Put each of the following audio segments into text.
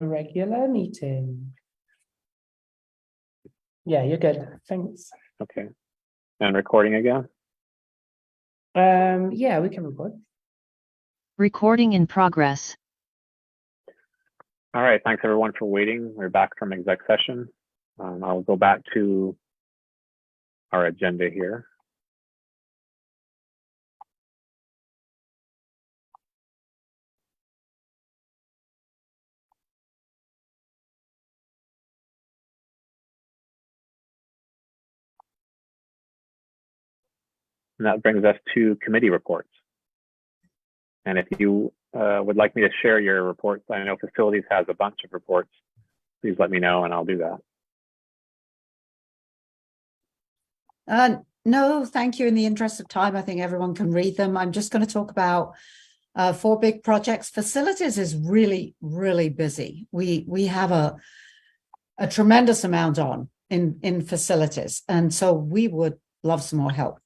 regular meeting. Yeah, you're good. Thanks. Okay. And recording again? Yeah, we can record. Recording in progress. All right, thanks everyone for waiting. We're back from exec session. I'll go back to our agenda here. And that brings us to committee reports. And if you would like me to share your reports, I know facilities has a bunch of reports. Please let me know and I'll do that. No, thank you. In the interest of time, I think everyone can read them. I'm just going to talk about 4 big projects. Facilities is really, really busy. We have a tremendous amount on in facilities, and so we would love some more help.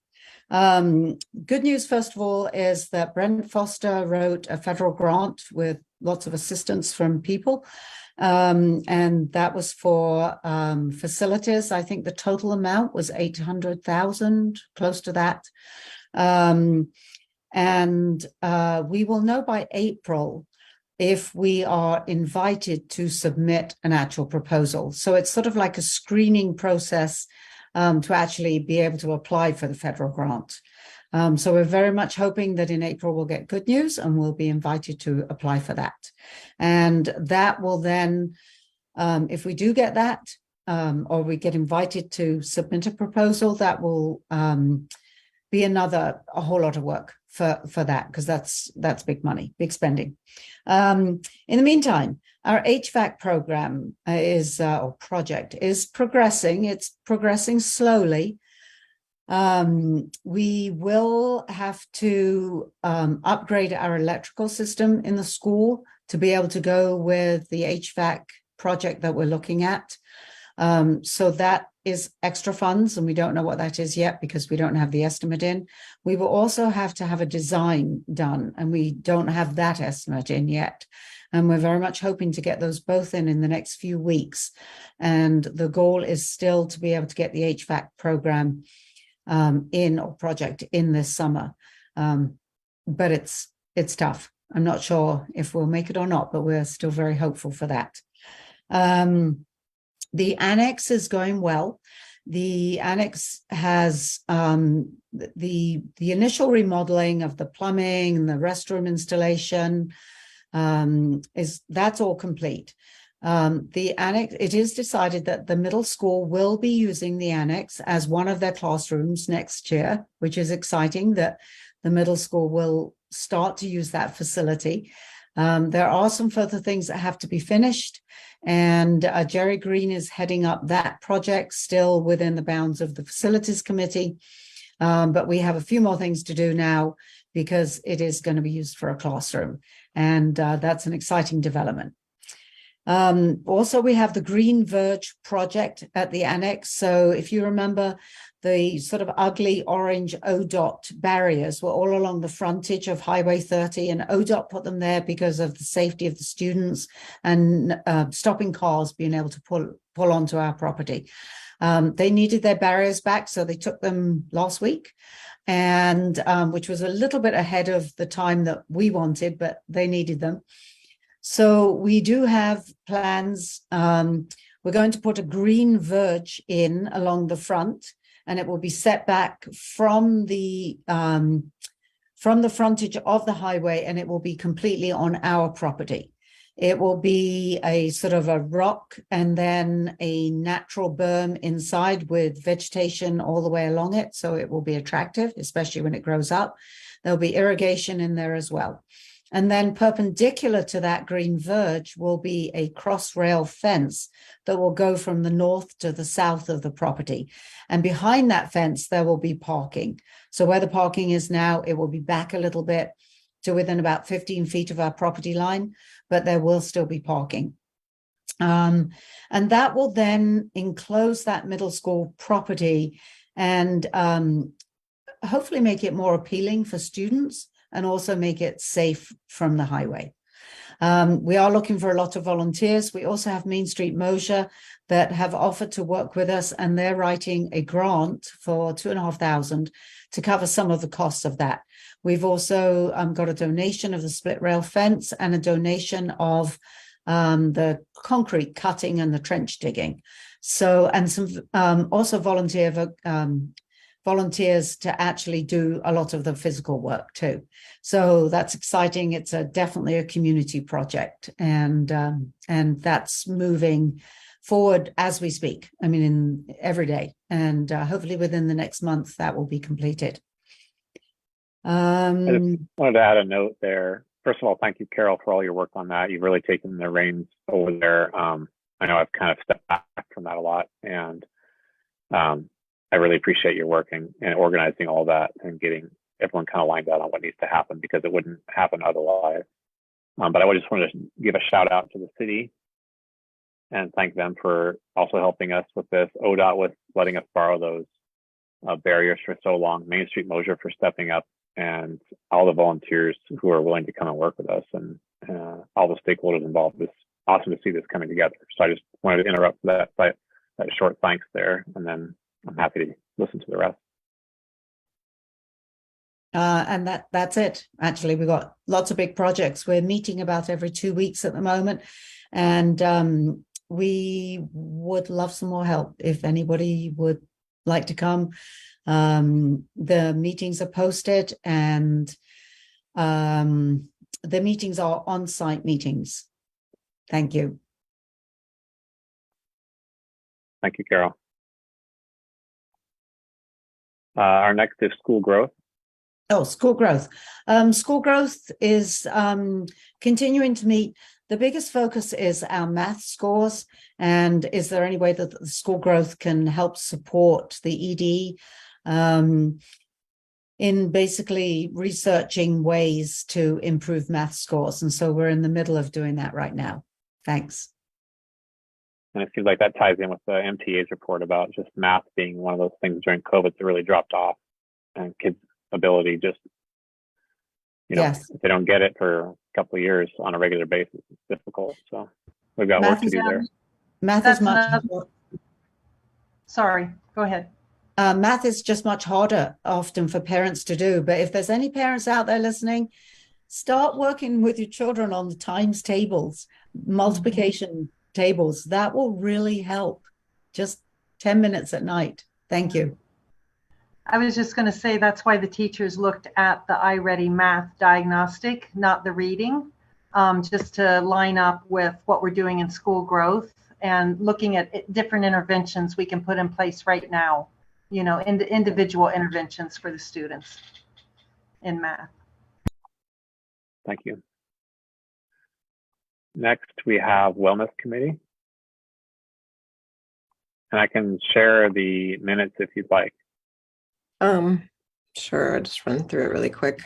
Good news, first of all, is that Brent Foster wrote a federal grant with lots of assistance from people. And that was for facilities. I think the total amount was 800,000, close to that. We will know by April if we are invited to submit an actual proposal. So it's sort of like a screening process to actually be able to apply for the federal grant. So we're very much hoping that in April we'll get good news and we'll be invited to apply for that. And that will then, if we do get that, or we get invited to submit a proposal, that will be a whole lot of work for that, because that's big money, big spending. In the meantime, our HVAC program or project is progressing. It's progressing slowly. We will have to upgrade our electrical system in the school to be able to go with the HVAC project that we're looking at. So that is extra funds, and we don't know what that is yet because we don't have the estimate in. We will also have to have a design done, and we don't have that estimate in yet. And we're very much hoping to get those both in the next few weeks. And the goal is still to be able to get the HVAC program project in this summer. But it's tough. I'm not sure if we'll make it or not, but we're still very hopeful for that. The annex is going well. The annex has the initial remodeling of the plumbing and the restroom installation that's all complete. The annex, it is decided that the middle school will be using the annex as one of their classrooms next year, which is exciting that the middle school will start to use that facility. There are some further things that have to be finished, and Jerry Green is heading up that project, still within the bounds of the facilities committee. But we have a few more things to do now because it is going to be used for a classroom, and that's an exciting development. Also, we have the Green Verge project at the annex. So if you remember, the sort of ugly orange ODOT barriers were all along the frontage of Highway 30, and ODOT put them there because of the safety of the students and stopping cars being able to pull onto our property. They needed their barriers back, so they took them last week, and which was a little bit ahead of the time that we wanted, but they needed them. So we do have plans. We're going to put a green verge in along the front, and it will be set back from the frontage of the highway, and it will be completely on our property. It will be a sort of a rock and then a natural berm inside with vegetation all the way along it. So it will be attractive, especially when it grows up. There'll be irrigation in there as well. And then perpendicular to that green verge will be a cross rail fence that will go from the north to the south of the property. And behind that fence, there will be parking. So where the parking is now, it will be back a little bit to within about 15 feet of our property line, but there will still be parking. And that will then enclose that middle school property and hopefully make it more appealing for students and also make it safe from the highway. We are looking for a lot of volunteers. We also have Main Street Mosier that have offered to work with us, and they're writing a grant for $2,500 to cover some of the costs of that. We've also got a donation of the split rail fence and a donation of the concrete cutting and the trench digging. So, and some also volunteers to actually do a lot of the physical work too. So that's exciting. It's definitely a community project, and that's moving forward as we speak. I mean, in every day, and hopefully within the next month that will be completed. I just wanted to add a note there. First of all, thank you, Carol, for all your work on that. You've really taken the reins over there. I know I've kind of stepped back from that a lot, and I really appreciate your work and organizing all that and getting everyone kind of lined out on what needs to happen, because it wouldn't happen otherwise. But I just wanted to give a shout out to the city and thank them for also helping us with this. ODOT with letting us borrow those barriers for so long. Main Street Mosier for stepping up, and all the volunteers who are willing to come and work with us, and all the stakeholders involved. It's awesome to see this coming together. So I just wanted to interrupt that short thanks there, and then I'm happy to listen to the rest. And that's it. Actually, we've got lots of big projects. We're meeting about every 2 weeks at the moment, and we would love some more help if anybody would like to come. The meetings are posted, and the meetings are on-site meetings. Thank you. Thank you, Carol. Our next is school growth. Oh, school growth. School growth is continuing to meet. The biggest focus is our math scores, and is there any way that the school growth can help support the ED in basically researching ways to improve math scores? And so we're in the middle of doing that right now. Thanks. And it seems like that ties in with the MTA's report about just math being one of those things during COVID that really dropped off, and kids' ability just, Yes. if they don't get it for a couple of years on a regular basis, it's difficult. So we've got work to do there. Math is much. Sorry, go ahead. Math is just much harder often for parents to do. But if there's any parents out there listening, start working with your children on the times tables, multiplication tables. That will really help. Just 10 minutes at night. Thank you. I was just going to say that's why the teachers looked at the iReady math diagnostic, not the reading, just to line up with what we're doing in school growth and looking at different interventions we can put in place right now, individual interventions for the students in math. Thank you. Next, we have Wellness Committee. And I can share the minutes if you'd like. Sure, I'll just run through it really quick.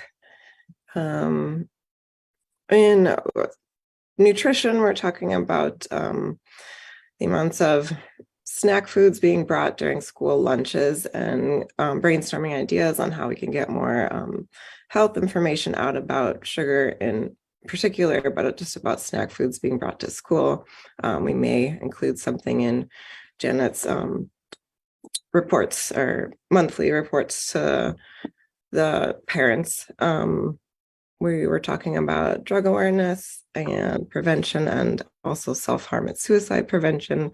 In nutrition, we're talking about the amounts of snack foods being brought during school lunches, and brainstorming ideas on how we can get more health information out about sugar in particular, but just about snack foods being brought to school. We may include something in Janet's reports or monthly reports to the parents. We were talking about drug awareness and prevention, and also self-harm and suicide prevention.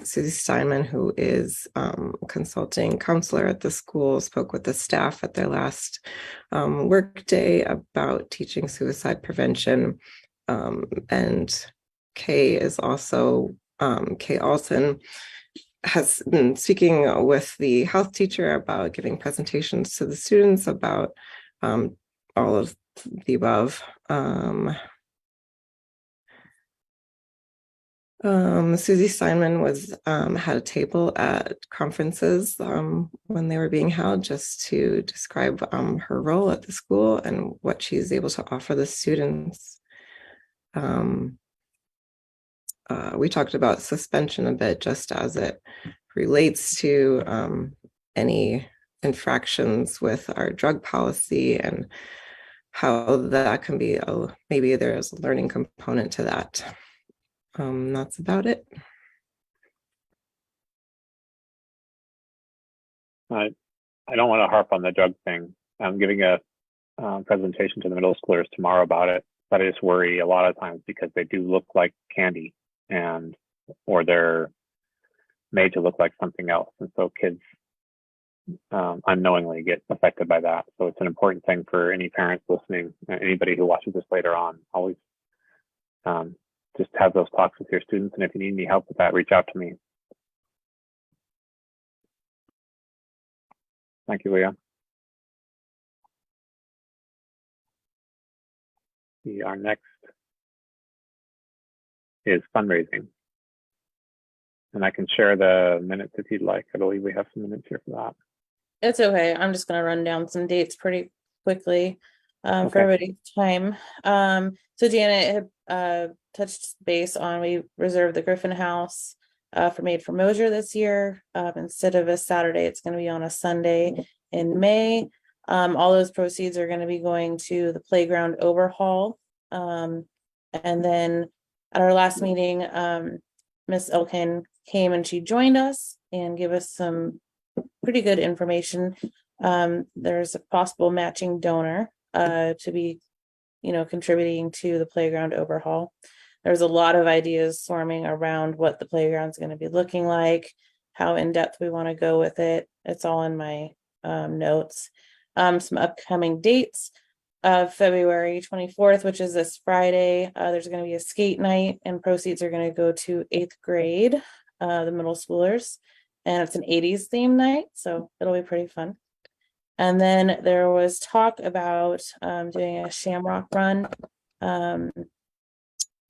Susie Steinman, who is a consulting counselor at the school, spoke with the staff at their last work day about teaching suicide prevention. And Kay is also, Kay Alton has been speaking with the health teacher about giving presentations to the students about all of the above. Susie Steinman had a table at conferences when they were being held, just to describe her role at the school and what she's able to offer the students. We talked about suspension a bit, just as it relates to any infractions with our drug policy, and how that can be, maybe there's a learning component to that. That's about it. I don't want to harp on the drug thing. I'm giving a presentation to the middle schoolers tomorrow about it, but I just worry a lot of times because they do look like candy, or they're made to look like something else, and so kids unknowingly get affected by that. So it's an important thing for any parents listening, anybody who watches this later on. Always just have those talks with your students, and if you need any help with that, reach out to me. Thank you, Leah. Our next is fundraising. And I can share the minutes if you'd like. I believe we have some minutes here for that. It's okay. I'm just going to run down some dates pretty quickly for Okay. everybody's time. So Janet had touched base on, we reserved the Griffin House for Made for Mosier this year. Instead of a Saturday, it's going to be on a Sunday in May. All those proceeds are going to be going to the playground overhaul. And then at our last meeting, Miss Elkin came and she joined us and gave us some pretty good information. There's a possible matching donor to be, contributing to the playground overhaul. There's a lot of ideas swarming around what the playground's going to be looking like, how in depth we want to go with it. It's all in my notes. Some upcoming dates of February 24th, which is this Friday. There's going to be a skate night, and proceeds are going to go to 8th grade, the middle schoolers, and it's an 80s theme night, so it'll be pretty fun. And then there was talk about doing a Shamrock Run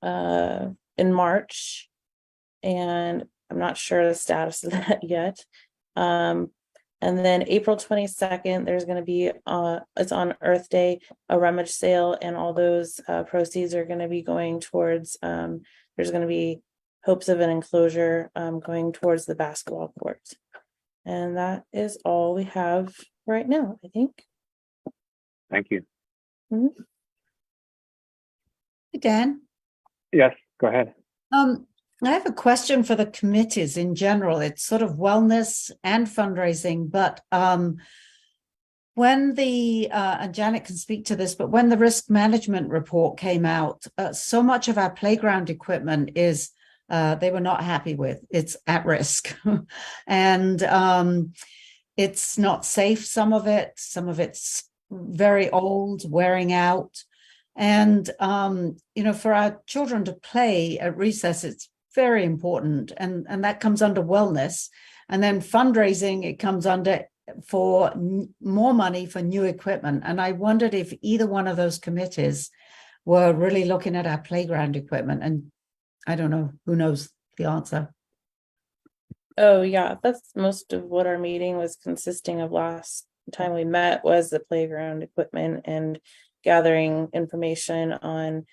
in March, and I'm not sure the status of that yet. And then April 22nd, there's going to be, it's on Earth Day, a rummage sale, and all those proceeds are going to be going towards, there's going to be hopes of an enclosure going towards the basketball court. And that is all we have right now, I think. Thank you. Mm-hmm. Hey, Dan. Yes, go ahead. I have a question for the committees in general. It's sort of wellness and fundraising, but when and Janet can speak to this, but when the risk management report came out, so much of our playground equipment is they were not happy with. It's at risk. And it's not safe, some of it's very old, wearing out. And, for our children to play at recess, it's very important. And that comes under wellness. And then fundraising, it comes under for more money for new equipment. And I wondered if either one of those committees were really looking at our playground equipment. And I don't know, who knows the answer. Oh yeah, that's most of what our meeting was consisting of last time we met, was the playground equipment and gathering information on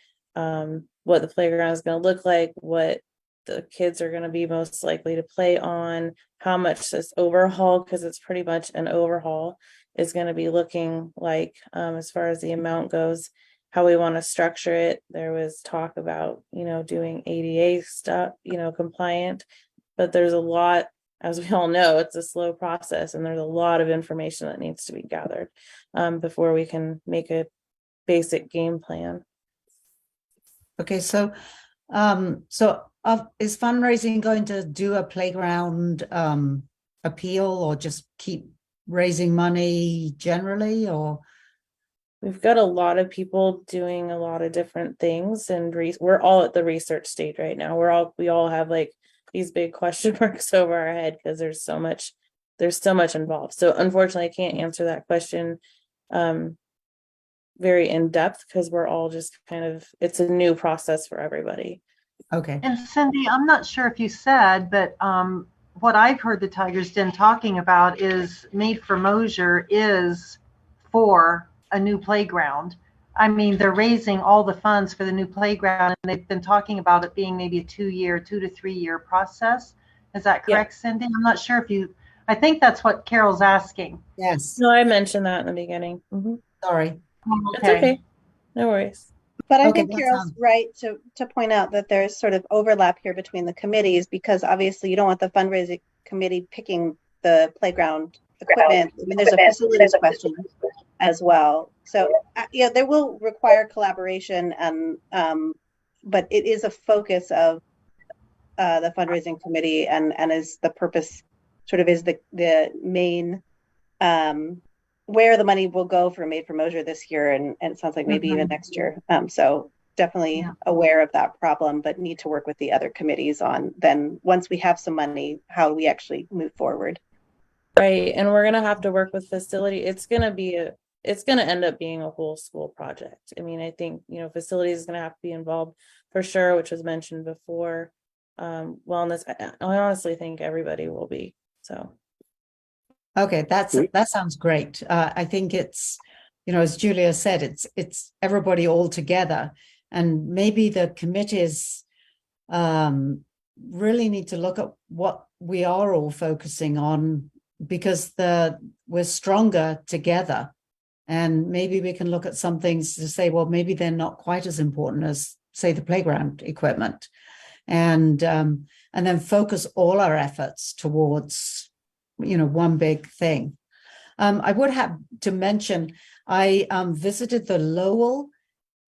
what the playground is going to look like, what the kids are going to be most likely to play on, how much this overhaul, because it's pretty much an overhaul, is going to be looking like as far as the amount goes, how we want to structure it. There was talk about, doing ADA stuff, compliant, but there's a lot, as we all know, it's a slow process, and there's a lot of information that needs to be gathered before we can make a basic game plan. Okay, so is fundraising going to do a playground appeal, or just keep raising money generally? Or we've got a lot of people doing a lot of different things, and we're all at the research stage right now. We all have like these big question marks over our head because there's so much involved. So unfortunately, I can't answer that question very in depth, because we're all just it's a new process for everybody. Okay. And Cindy, I'm not sure if you said, but what I've heard the Tigers Den talking about is Made for Mosier is for a new playground. I mean, they're raising all the funds for the new playground, and they've been talking about it being maybe a 2 to 3 year process. Is that correct, yeah. Cindy? I'm not sure if I think that's what Carol's asking. Yes. No, I mentioned that in the beginning. Mm-hmm. Sorry. It's okay. No worries. But I Okay, think that Carol's sounds- right to point out that there's sort of overlap here between the committees, because obviously you don't want the fundraising committee picking the playground equipment. I mean, there's a facilities question as well. So yeah, there will require collaboration, and but it is a focus of the fundraising committee, and is the purpose, sort of is the main where the money will go for Made for Mosier this year, and it sounds like maybe even next year. So definitely aware of that problem, but need to work with the other committees on then, once we have some money, how do we actually move forward. Right, and we're gonna have to work with facility. It's gonna end up being a whole school project. I mean, I think, facilities is gonna have to be involved for sure, which was mentioned before. Wellness, I honestly think everybody will be, so. Okay, that sounds great. I think it's, as Julia said, it's everybody all together, and maybe the committees really need to look at what we are all focusing on, because we're stronger together, and maybe we can look at some things to say, well, maybe they're not quite as important as, say, the playground equipment, and then focus all our efforts towards one big thing. I would have to mention, I visited the Lowell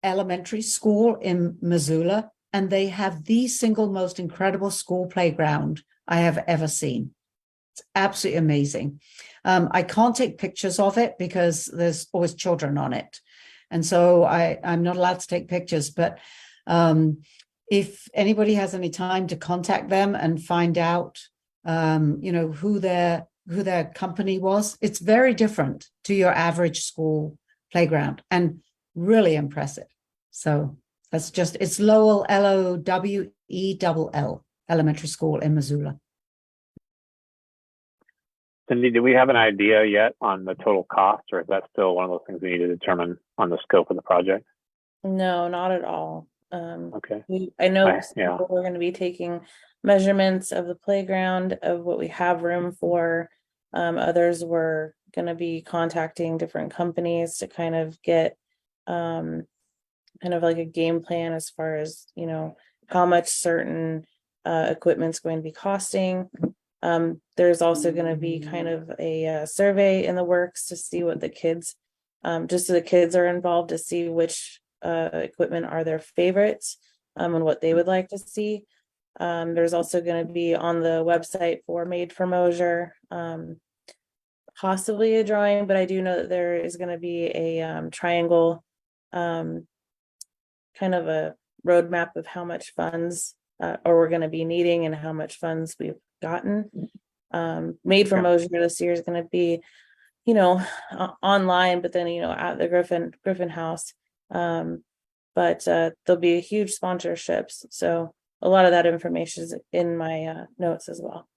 Elementary School in Missoula, and they have the single most incredible school playground I have ever seen. It's absolutely amazing. I can't take pictures of it because there's always children on it, and so I'm not allowed to take pictures, but if anybody has any time to contact them and find out who their company was, it's very different to your average school playground and really impressive. So it's Lowell, Lowell Elementary School in Missoula. Cindy, do we have an idea yet on the total cost, or is that still one of those things we need to determine on the scope of the project? No, not at all. Okay. I know Yeah. we're going to be taking measurements of the playground, of what we have room for. Others were going to be contacting different companies to kind of get kind of like a game plan as far as, how much certain equipment's going to be costing. There's also going to be kind of a survey in the works to see what the kids, just so the kids are involved, to see which equipment are their favorites, and what they would like to see. There's also going to be on the website for Made for Mosier, possibly a drawing, but I do know that there is going to be a triangle, kind of a roadmap of how much funds or we're going to be needing and how much funds we've gotten. Made for Mosier this year is going to be, online, but then, at the Griffin House. But there'll be huge sponsorships. So a lot of that information is in my notes as well.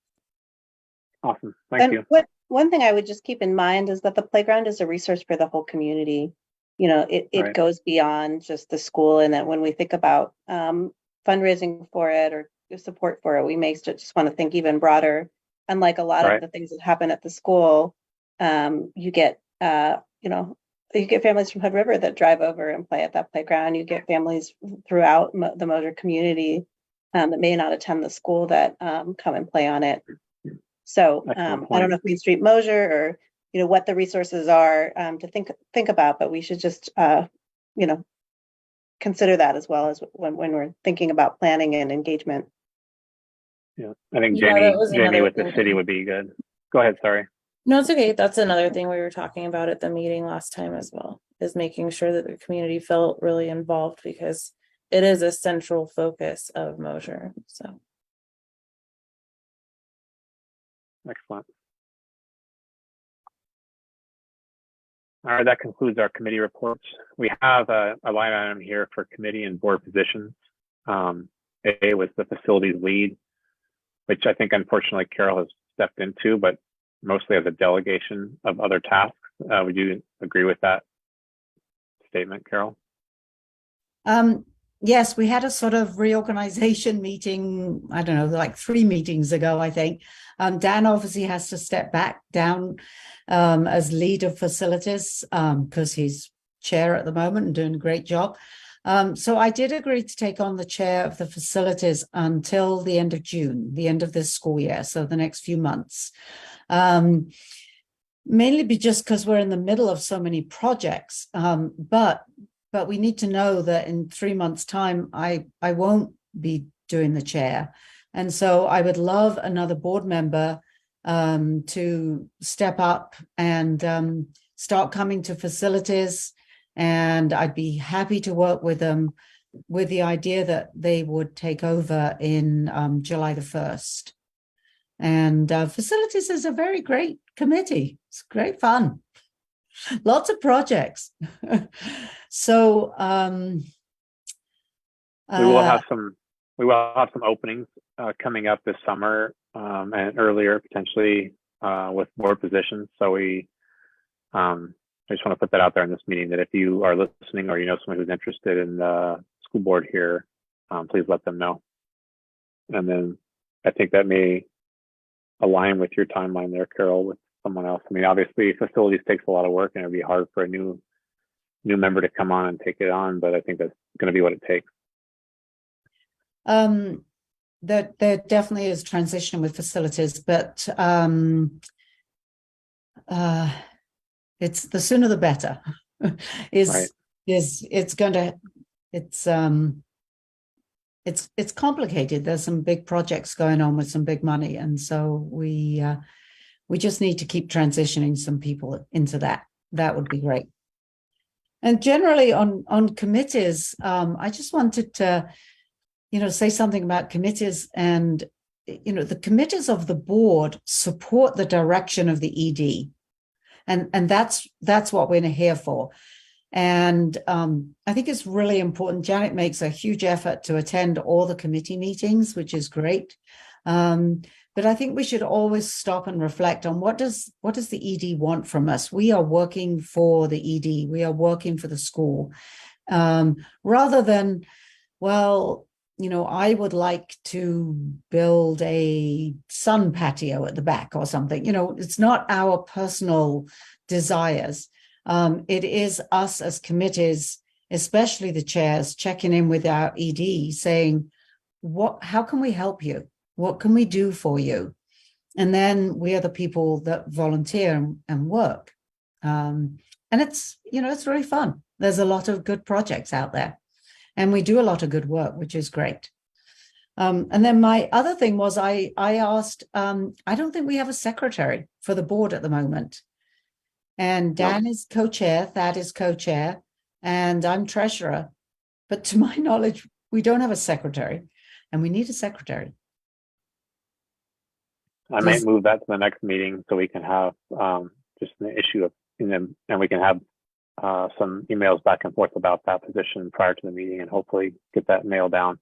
Awesome. Thank you. One thing I would just keep in mind is that the playground is a resource for the whole community. It Right. goes beyond just the school, and that when we think about fundraising for it or support for it, we may just want to think even broader. Unlike a lot of the things that happen at the school, you get families from Hood River that drive over and play at that playground. You get families throughout the Mosier community that may not attend the school that come and play on it. So I don't know if Main Street Mosier or what the resources are to think about, but we should just consider that as well as when we're thinking about planning and engagement. Yeah, I think Yeah, Jamie with the city would be good. Go ahead. Sorry. No, it's okay. That's another thing we were talking about at the meeting last time as well, is making sure that the community felt really involved, because it is a central focus of Mosier. So. Excellent. All right, that concludes our committee reports. We have a line item here for committee and board positions. A was the facilities lead, which I think unfortunately Carol has stepped into, but mostly as a delegation of other tasks. Would you agree with that statement, Carol? Yes, we had a sort of reorganization meeting, I don't know, like 3 meetings ago, I think. Dan obviously has to step back down as lead of facilities because he's chair at the moment and doing a great job. So I did agree to take on the chair of the facilities until the end of June, the end of this school year, so the next few months. Mainly just because we're in the middle of so many projects, but we need to know that in 3 months' time, I won't be doing the chair. And so I would love another board member to step up and start coming to facilities. And I'd be happy to work with them with the idea that they would take over in July the 1st. And facilities is a very great committee. It's great fun. Lots of projects. So we will have some openings coming up this summer and earlier potentially with board positions. So I just want to put that out there in this meeting that if you are listening or you know someone who's interested in the school board here, please let them know. And then I think that may align with your timeline there, Carol, with someone else. I mean, obviously facilities takes a lot of work and it'd be hard for a new member to come on and take it on, but I think that's going to be what it takes. There definitely is transition with facilities, but it's the sooner the better. It's complicated. There's some big projects going on with some big money, and so we just need to keep transitioning some people into that. That would be great. And generally on committees, I just wanted to, say something about committees. And the committees of the board support the direction of the ED, and that's what we're here for. And I think it's really important. Janet makes a huge effort to attend all the committee meetings, which is great. But I think we should always stop and reflect on what does the ED want from us? We are working for the ED. We are working for the school. Rather than, well, I would like to build a sun patio at the back or something. It's not our personal desires. It is us as committees, especially the chairs, checking in with our ED, saying, how can we help you? What can we do for you? And then we are the people that volunteer and work. And it's really fun. There's a lot of good projects out there. And we do a lot of good work, which is great. And then my other thing was I asked, I don't think we have a secretary for the board at the moment. And Dan is co-chair, Thad is co-chair, and I'm treasurer. But to my knowledge, we don't have a secretary, and we need a secretary. I might move that to the next meeting so we can have just an issue and we can have some emails back and forth about that position prior to the meeting and hopefully get that nailed down.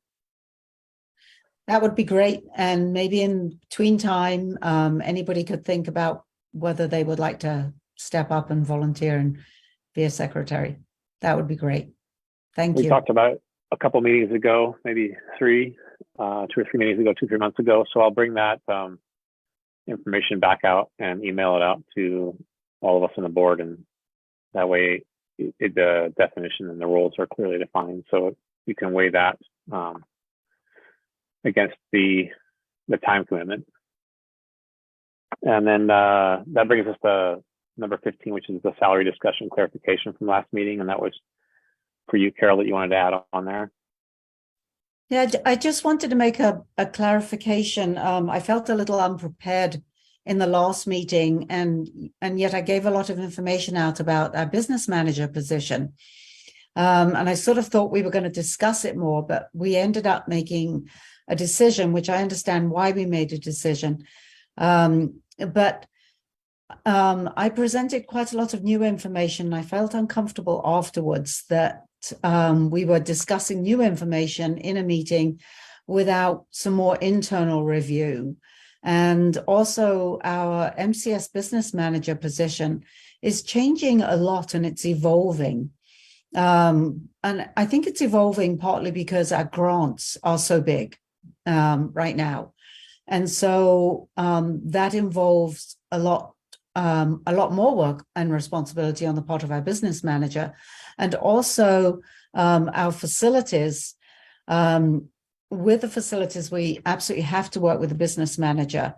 That would be great. And maybe in between time, anybody could think about whether they would like to step up and volunteer and be a secretary. That would be great. Thank you. We talked about it a couple meetings ago, maybe 2 or 3 meetings ago, 2-3 months ago. So I'll bring that information back out and email it out to all of us on the board, and that way the definition and the roles are clearly defined, so you can weigh that against the time commitment. And then that brings us to number 15, which is the salary discussion clarification from last meeting, and that was for you, Carol, that you wanted to add on there. Yeah, I just wanted to make a clarification. I felt a little unprepared in the last meeting, and yet I gave a lot of information out about our business manager position. And I sort of thought we were going to discuss it more, but we ended up making a decision, which I understand why we made a decision. But I presented quite a lot of new information. I felt uncomfortable afterwards that we were discussing new information in a meeting without some more internal review. And also our MCS business manager position is changing a lot and it's evolving. And I think it's evolving partly because our grants are so big right now. And so that involves a lot a lot more work and responsibility on the part of our business manager, and also our facilities. With the facilities, we absolutely have to work with the business manager.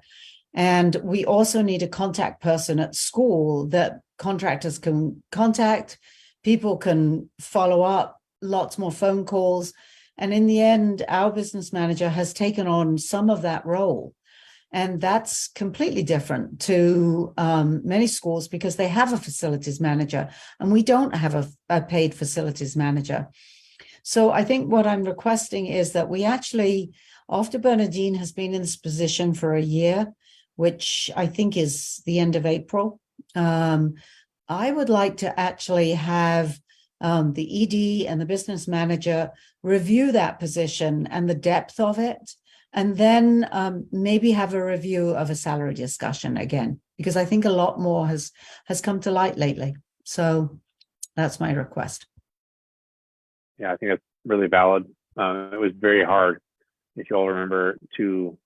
And we also need a contact person at school that contractors can contact, people can follow up, lots more phone calls. And in the end, our business manager has taken on some of that role. And that's completely different to many schools because they have a facilities manager and we don't have a paid facilities manager. So I think what I'm requesting is that we actually, after Bernadine has been in this position for a year, which I think is the end of April, I would like to actually have the ED and the business manager review that position and the depth of it, and then maybe have a review of a salary discussion again, because I think a lot more has come to light lately. So that's my request. Yeah, I think that's really valid. It was very hard, if you all remember, to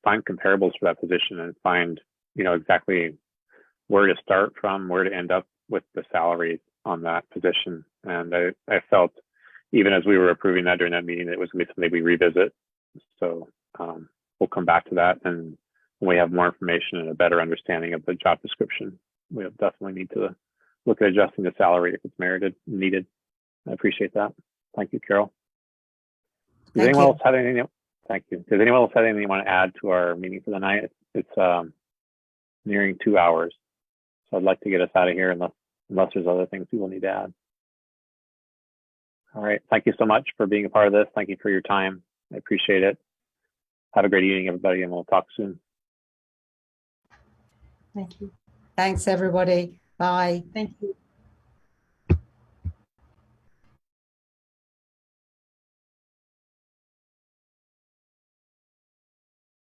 find comparables for that position and find, exactly where to start from, where to end up with the salaries on that position. And I felt, even as we were approving that during that meeting, it was going to be something we revisit. So we'll come back to that, and when we have more information and a better understanding of the job description, we'll definitely need to look at adjusting the salary if it's needed. I appreciate that. Thank you, Carol. Does anyone else have anything? Thank you. Does anyone else have anything you want to add to our meeting for the night? It's nearing 2 hours, so I'd like to get us out of here unless there's other things we will need to add. All right. Thank you so much for being a part of this. Thank you for your time. I appreciate it. Have a great evening, everybody, and we'll talk soon. Thank you. Thanks, everybody. Bye. Thank you.